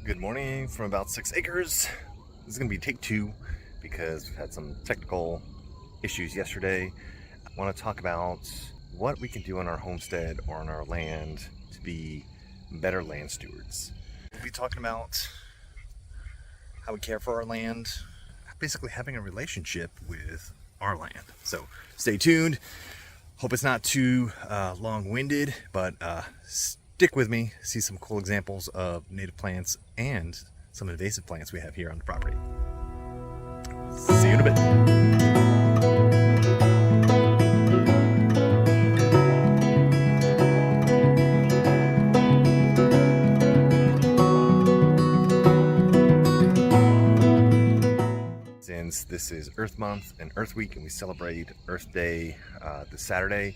Good morning from about 6 acres. This is going to be take two because we've had some technical issues yesterday. I want to talk about what we can do on our homestead or on our land to be better land stewards. We'll be talking about how we care for our land, basically having a relationship with our land. So stay tuned. Hope it's not too long-winded, but stick with me, see some cool examples of native plants and some invasive plants we have here on the property. See you in a bit. Since this is Earth Month and Earth Week and we celebrate Earth Day this Saturday,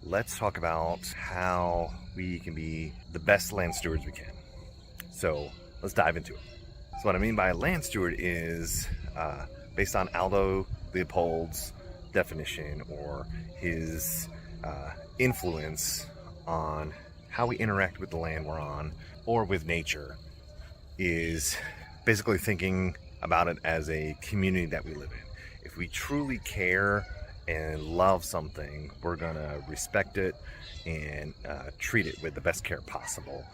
let's talk about how we can be the best land stewards we can. So let's dive into it. So what I mean by a land steward is based on Aldo Leopold's definition or his influence on how we interact with the land we're on or with nature, is basically thinking about it as a community that we live in. If we truly care and love something, we're gonna respect it and treat it with the best care possible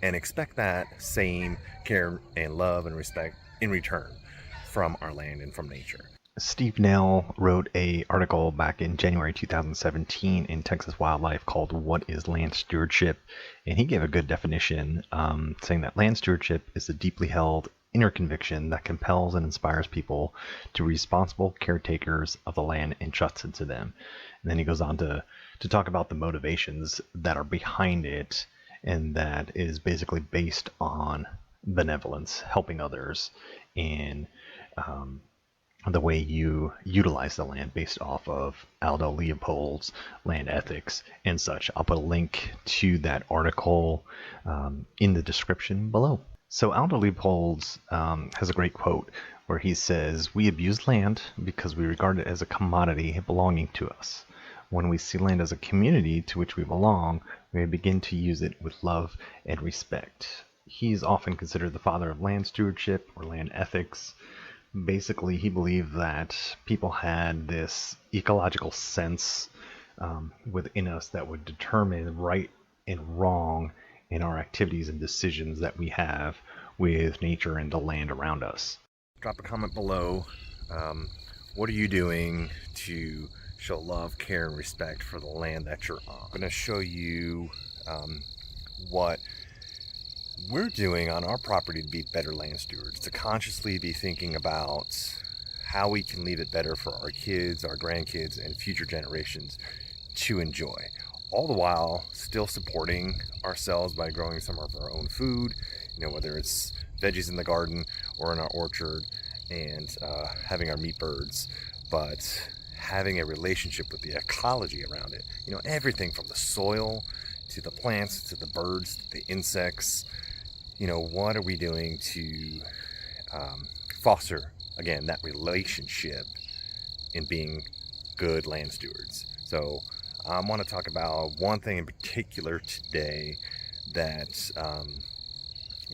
and expect that same care and love and respect in return from our land and from nature. Steve Nell wrote an article back in January 2017 in Texas Wildlife called "What is Land Stewardship?" and he gave a good definition, saying that land stewardship is a deeply held inner conviction that compels and inspires people to be responsible caretakers of the land entrusted to them. And then he goes on to talk about the motivations that are behind it, and that is basically based on benevolence, helping others, and the way you utilize the land based off of Aldo Leopold's land ethics and such. I'll put a link to that article in the description below. So Aldo Leopold has a great quote where he says, "We abuse land because we regard it as a commodity belonging to us. When we see land as a community to which we belong, we begin to use it with love and respect." He's often considered the father of land stewardship or land ethics. Basically, he believed that people had this ecological sense within us that would determine right and wrong in our activities and decisions that we have with nature and the land around us. Drop a comment below. What are you doing to show love, care, and respect for the land that you're on? I'm going to show you what we're doing on our property to be better land stewards, to consciously be thinking about how we can leave it better for our kids, our grandkids, and future generations to enjoy. All the while still supporting ourselves by growing some of our own food, whether it's veggies in the garden or in our orchard, and having our meat birds, but having a relationship with the ecology around it. Everything from the soil to the plants to the birds, to the insects. What are we doing to foster, again, that relationship in being good land stewards? So I want to talk about one thing in particular today that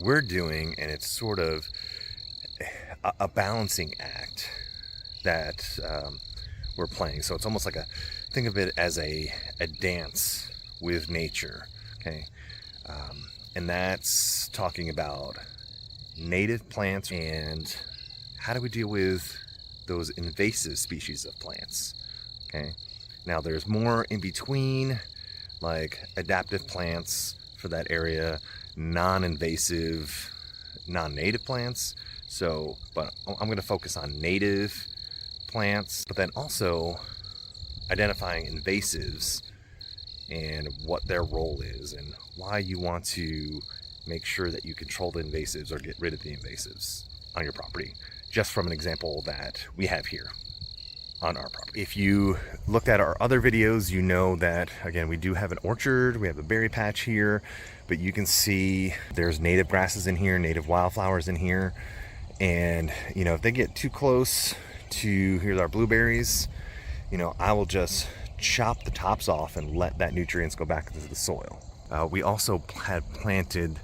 we're doing, and it's sort of a balancing act that we're playing. So it's almost like think of it as a dance with nature, okay? And that's talking about native plants and how do we deal with those invasive species of plants, okay? Now there's more in between, like adaptive plants for that area, non-invasive, non-native plants. But I'm going to focus on native plants, but then also identifying invasives and what their role is and why you want to make sure that you control the invasives or get rid of the invasives on your property, just from an example that we have here on our property. If you looked at our other videos, you know that, again, we do have an orchard, we have a berry patch here, but you can see there's native grasses in here, native wildflowers in here, and if they get too close to, here's our blueberries, I will just chop the tops off and let that nutrients go back into the soil. We also had planted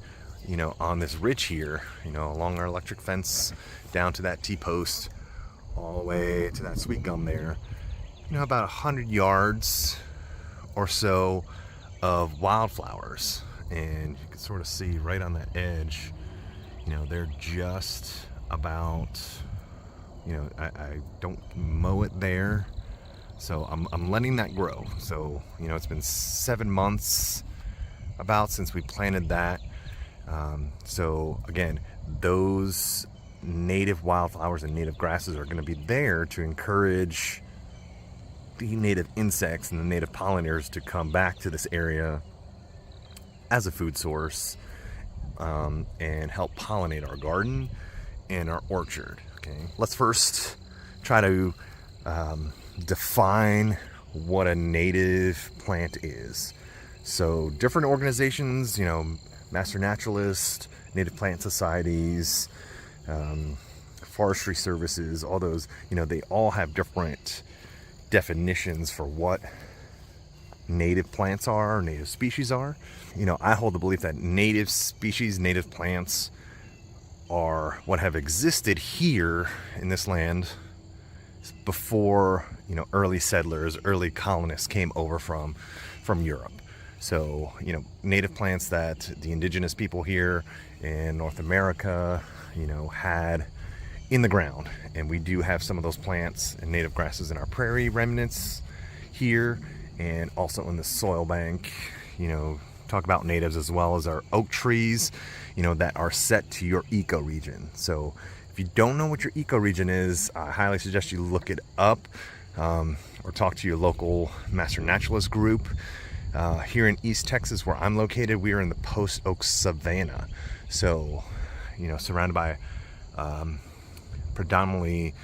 on this ridge here, along our electric fence, down to that T-post, all the way to that sweet gum there, about 100 yards or so of wildflowers. And you can sort of see right on that edge, they're just about, I don't mow it there, so I'm letting that grow. So it's been 7 months about since we planted that. So again, those native wildflowers and native grasses are going to be there to encourage the native insects and the native pollinators to come back to this area as a food source, and help pollinate our garden and our orchard. Okay, let's first try to define what a native plant is. So different organizations, master naturalists, native plant societies, forestry services, all those, they all have different definitions for what native plants are, or native species are. I hold the belief that native species, native plants are what have existed here in this land before, early settlers, early colonists came over from Europe. So, native plants that the indigenous people here in North America, had in the ground. And we do have some of those plants and native grasses in our prairie remnants here, and also in the soil bank. Talk about natives as well as our oak trees, that are set to your ecoregion. So if you don't know what your ecoregion is, I highly suggest you look it up, or talk to your local master naturalist group. Here in East Texas, where I'm located, we are in the post oak savanna. So, surrounded by predominantly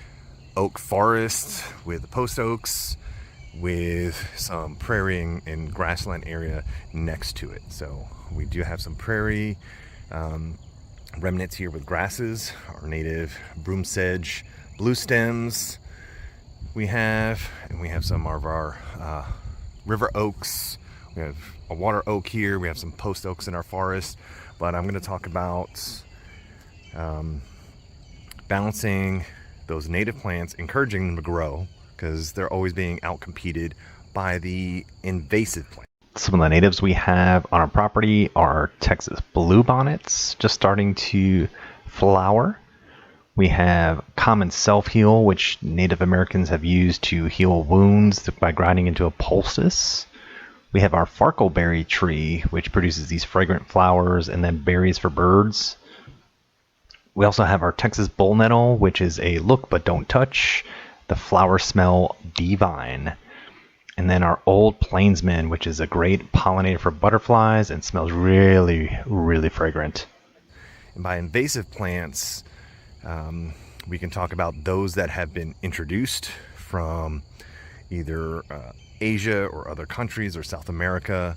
oak forest with the post oaks, with some prairie and grassland area next to it. So we do have some prairie remnants here with grasses, our native broom sedge, blue stems we have, and we have some of our river oaks. We have a water oak here. We have some post oaks in our forest. But I'm going to talk about balancing those native plants, encouraging them to grow, because they're always being outcompeted by the invasive plants. Some of the natives we have on our property are Texas bluebonnets, just starting to flower. We have common self-heal, which Native Americans have used to heal wounds by grinding into a poultice. We have our farkleberry tree, which produces these fragrant flowers and then berries for birds. We also have our Texas bull nettle, which is a look but don't touch. The flowers smell divine. And then our old plainsman, which is a great pollinator for butterflies and smells really, really fragrant. And by invasive plants, we can talk about those that have been introduced from either Asia or other countries or South America,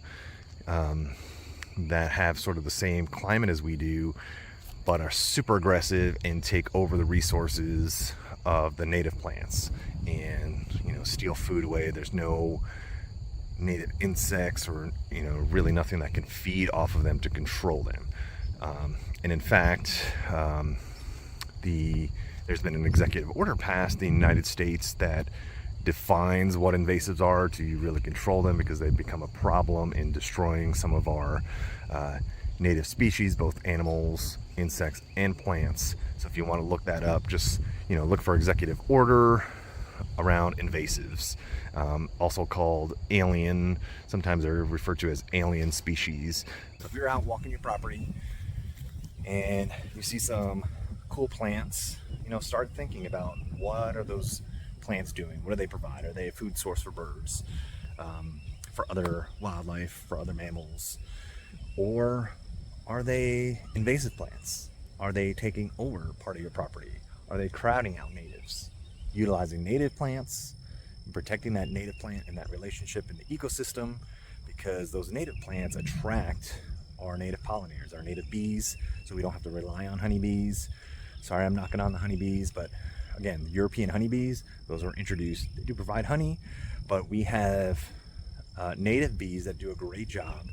that have sort of the same climate as we do, but are super aggressive and take over the resources of the native plants and steal food away. There's no native insects or really nothing that can feed off of them to control them. And in fact, there's been an executive order passed in the United States that defines what invasives are to really control them, because they've become a problem in destroying some of our native species, both animals, insects, and plants. So if you want to look that up, just look for executive order around invasives, also called alien. Sometimes they're referred to as alien species. So if you're out walking your property and you see some cool plants, start thinking about, what are those plants doing? What do they provide? Are they a food source for birds, for other wildlife, for other mammals? Or are they invasive plants? Are they taking over part of your property? Are they crowding out natives? Utilizing native plants and protecting that native plant and that relationship in the ecosystem, because those native plants attract our native pollinators, our native bees, so we don't have to rely on honeybees. Sorry, I'm knocking on the honeybees, but again, the European honeybees, those were introduced. They do provide honey, but we have native bees that do a great job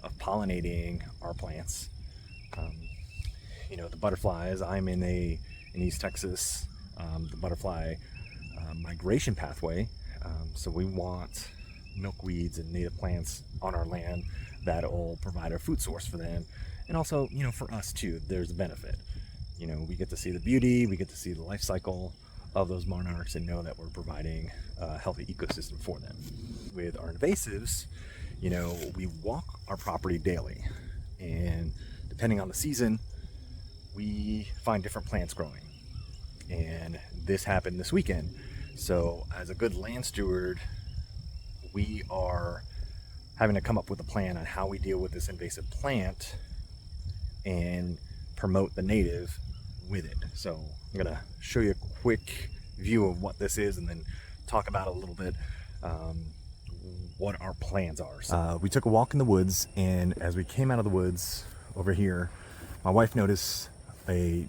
of pollinating our plants, You know, the butterflies. I'm in East Texas, the butterfly migration pathway. So we want milkweeds and native plants on our land that will provide a food source for them, and also, you know, for us too. There's a benefit. You know, we get to see the beauty, we get to see the life cycle of those monarchs, and know that we're providing a healthy ecosystem for them. With our invasives, you know, we walk our property daily, and depending on the season, we find different plants growing. And this happened this weekend. So as a good land steward, we are having to come up with a plan on how we deal with this invasive plant and promote the native with it. So I'm gonna show you a quick view of what this is, and then talk about it a little bit, what our plans are. So we took a walk in the woods, and as we came out of the woods over here, my wife noticed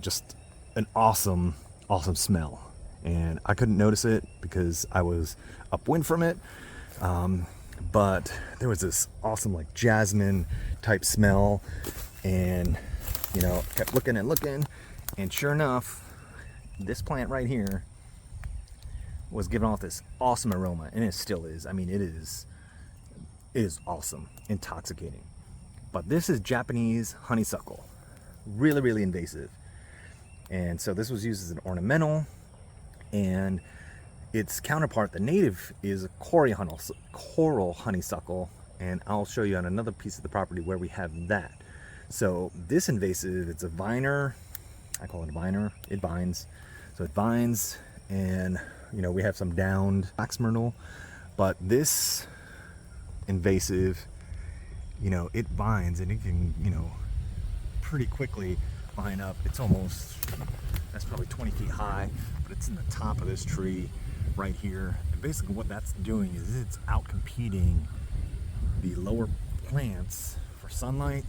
just an awesome smell, and I couldn't notice it because I was upwind from it, but there was this awesome like jasmine type smell, and you know, kept looking and looking, and sure enough, this plant right here was giving off this awesome aroma, and it still is. I mean, it is awesome, intoxicating. But this is Japanese honeysuckle, really invasive. And so this was used as an ornamental, and its counterpart, the native, is a coral honeysuckle, and I'll show you on another piece of the property where we have that. So this invasive, it's a viner. I call it a viner. It vines. So it vines, and you know, we have some downed wax myrtle, but this invasive, you know, it vines, and it can, you know, pretty quickly vine up. It's almost, that's probably 20 feet high, but it's in the top of this tree right here. And basically what that's doing is it's out competing the lower plants for sunlight,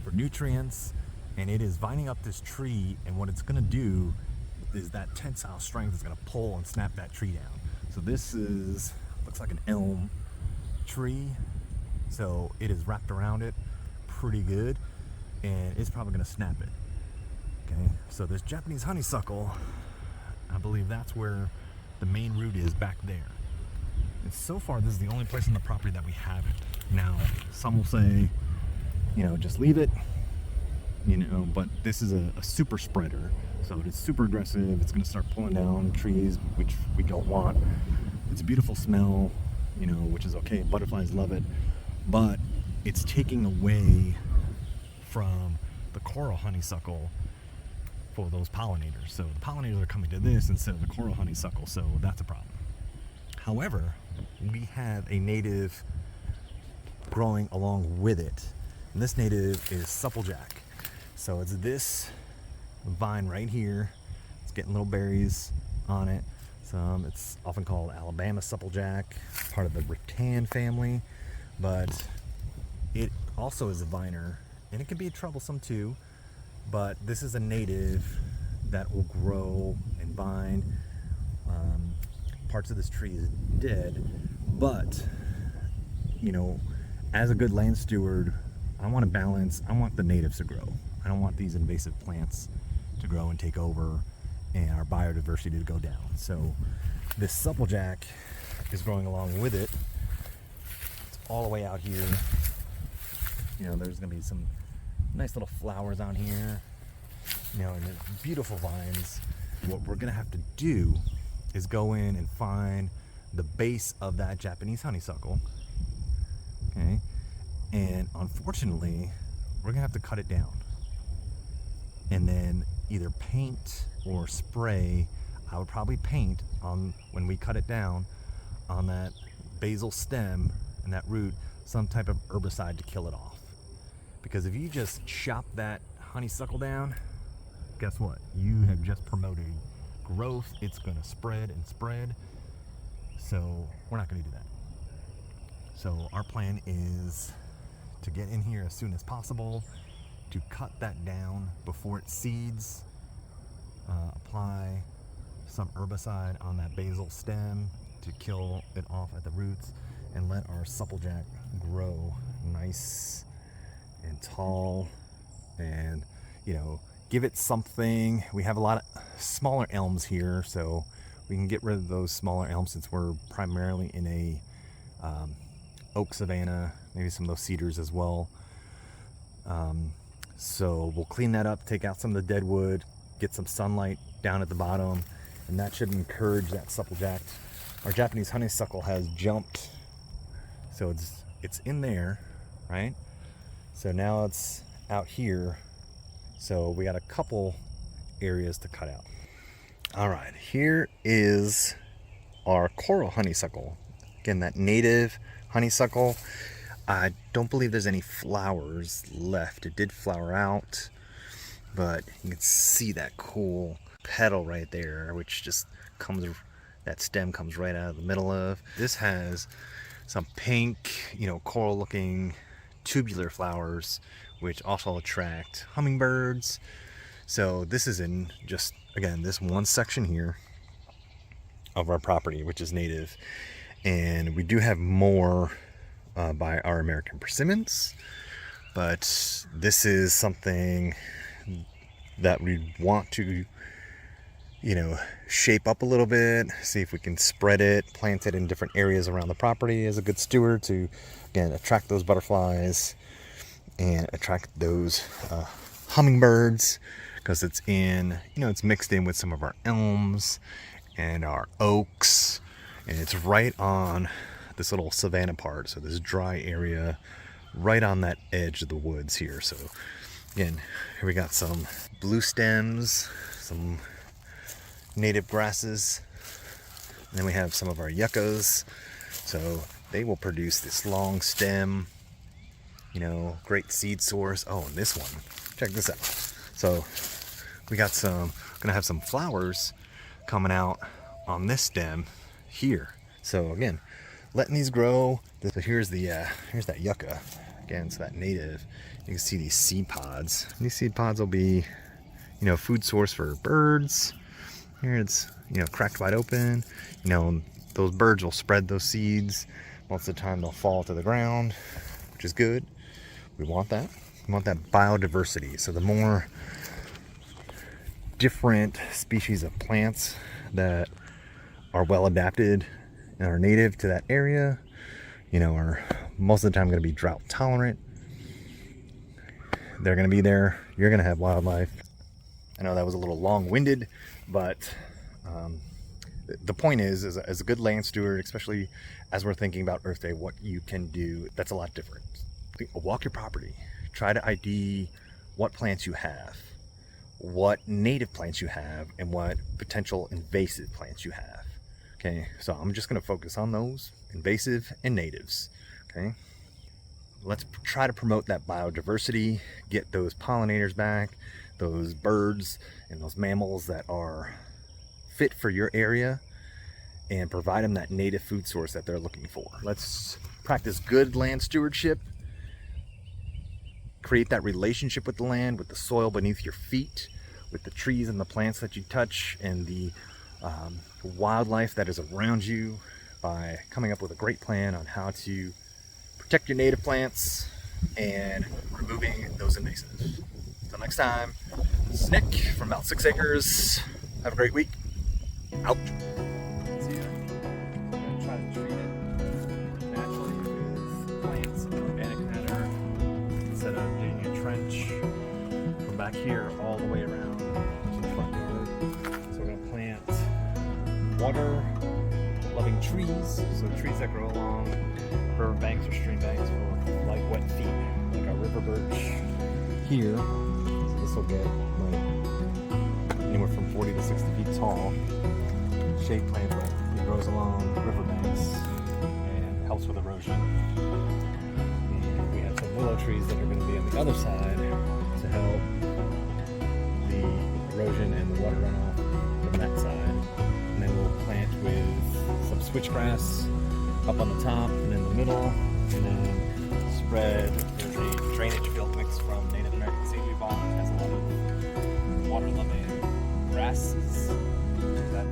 for nutrients, and it is vining up this tree, and what it's going to do is that tensile strength is going to pull and snap that tree down. So this looks like an elm tree, so it is wrapped around it pretty good, and it's probably going to snap it. Okay, so this Japanese honeysuckle, I believe that's where the main root is, back there. And so far this is the only place on the property that we have it. Now some will say, you know, just leave it, you know, but this is a super spreader, so it's super aggressive. It's going to start pulling down trees, which we don't want. It's a beautiful smell, you know, which is okay. Butterflies love it, but it's taking away from the coral honeysuckle for those pollinators. So the pollinators are coming to this instead of the coral honeysuckle, so that's a problem. However, we have a native growing along with it, and this native is Supplejack. So it's this vine right here. It's getting little berries on it. It's often called Alabama Supplejack, part of the rattan family, but it also is a viner, and it can be troublesome too. But this is a native that will grow and vine. Parts of this tree is dead, but you know, as a good land steward, I want to balance. I want the natives to grow. I don't want these invasive plants to grow and take over, and our biodiversity to go down. So this Supplejack is growing along with it. It's all the way out here. You know, there's gonna be some nice little flowers on here, you know, and beautiful vines. What we're gonna have to do is go in and find the base of that Japanese honeysuckle, okay, and unfortunately we're gonna have to cut it down, and then either paint or spray. I would probably paint on, when we cut it down, on that basal stem and that root, some type of herbicide to kill it off. Because if you just chop that honeysuckle down, guess what? You have just promoted growth. It's going to spread and spread. So we're not going to do that. So our plan is to get in here as soon as possible, to cut that down before it seeds, apply some herbicide on that basal stem to kill it off at the roots, and let our Supplejack grow nice and tall and, you know, give it something. We have a lot of smaller elms here, so we can get rid of those smaller elms since we're primarily in a oak savanna, maybe some of those cedars as well. So we'll clean that up, take out some of the dead wood, get some sunlight down at the bottom, and that should encourage that supplejack. Our Japanese honeysuckle has jumped, so it's in there, right? So now it's out here, so we got a couple areas to cut out. All right, here is our coral honeysuckle. Again, that native honeysuckle. I don't believe there's any flowers left. It did flower out, but you can see that cool petal right there, which just comes, that stem comes right out of the middle of. This has some pink, you know, coral looking tubular flowers, which also attract hummingbirds. So this is in just, again, this one section here of our property, which is native. And we do have more by our American persimmons, but this is something that we want to, you know, shape up a little bit, see if we can spread it, plant it in different areas around the property as a good steward to, again, attract those butterflies and attract those hummingbirds, because it's in, you know, it's mixed in with some of our elms and our oaks, and it's right on this little savanna part, so this dry area right on that edge of the woods here. So again, here we got some blue stems, some native grasses, and then we have some of our yuccas, so they will produce this long stem, you know, great seed source. Oh, and this one, check this out. So we got some, gonna have some flowers coming out on this stem here. So again, letting these grow. So here's that yucca. Again, so that native. You can see these seed pods. These seed pods will be, you know, food source for birds. Here it's, you know, cracked wide open. You know, those birds will spread those seeds. Most of the time they'll fall to the ground, which is good. We want that. We want that biodiversity. So the more different species of plants that are well adapted and are native to that area, you know, are most of the time going to be drought tolerant. They're going to be there. You're going to have wildlife. I know that was a little long-winded, but the point is as a good land steward, especially as we're thinking about Earth Day, what you can do, that's a lot different. Walk your property. Try to ID what plants you have, what native plants you have, and what potential invasive plants you have. Okay, so I'm just going to focus on those, invasive and natives. Okay, let's try to promote that biodiversity, get those pollinators back, those birds and those mammals that are fit for your area, and provide them that native food source that they're looking for. Let's practice good land stewardship, create that relationship with the land, with the soil beneath your feet, with the trees and the plants that you touch, and the wildlife that is around you, by coming up with a great plan on how to protect your native plants and removing those invasives. Until next time, this is Nick from about 6 acres. Have a great week. Out. See ya. I'm going to try to treat it naturally with plants in an organic manner instead of digging a trench from back here all the way around to the front yard. So we're going to plant water-loving trees, so trees that grow along river banks or stream banks for like wet feet, like our river birch here. So this will get like anywhere from 40 to 60 feet tall. Shade plant, but it grows along river banks and helps with erosion. And we have some willow trees that are going to be on the other side to help the erosion and the water runoff from that side. And then we'll plant with some switchgrass up on the top and in the middle, and then spread. There's a drainage field mix from Native American seaweed bog. It has a lot of water-loving grasses that